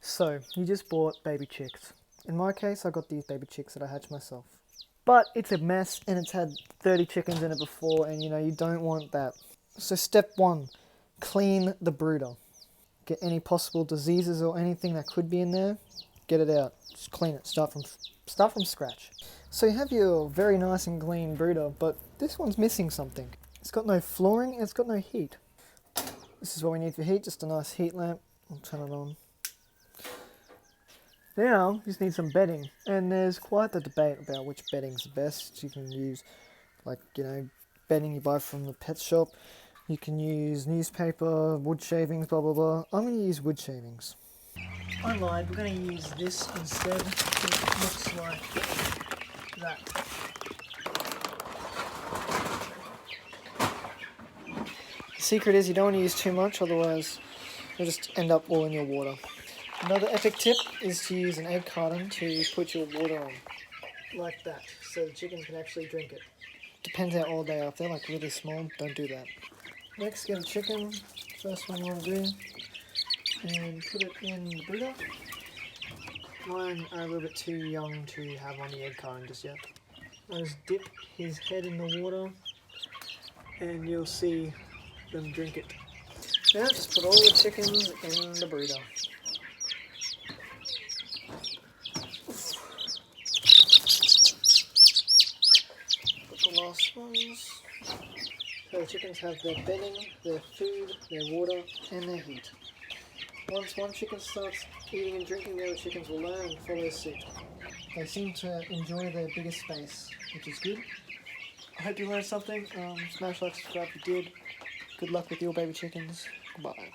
So, you just bought baby chicks. In my case, I got these baby chicks that I hatched myself. But it's a mess and it's had 30 chickens in it before, and you don't want that. So step 1, clean the brooder. Get any possible diseases or anything that could be in there, get it out. Just clean it, start from scratch. So you have your very nice and clean brooder, but this one's missing something. It's got no flooring and it's got no heat. This is what we need for heat, just a nice heat lamp. I'll turn it on. Now, you just need some bedding, and there's quite the debate about which bedding's the best. You can use, bedding you buy from the pet shop. You can use newspaper, wood shavings, blah blah blah. I'm going to use wood shavings. I lied, we're going to use this instead. It looks like that. The secret is you don't want to use too much, otherwise you'll just end up all in your water. Another epic tip is to use an egg carton to put your water on, like that, so the chickens can actually drink it. Depends how old they are. If they're really small, don't do that. Next, get a chicken, first one you want to do, and put it in the brooder. Mine are a little bit too young to have on the egg carton just yet. I'll just dip his head in the water, and you'll see them drink it. Now just put all the chickens in the brooder. Last ones. So the chickens have their bedding, their food, their water, and their heat. Once one chicken starts eating and drinking, the other chickens will learn and follow suit. They seem to enjoy their bigger space, which is good. I hope you learned something. Smash like, subscribe if you did. Good luck with your baby chickens. Goodbye.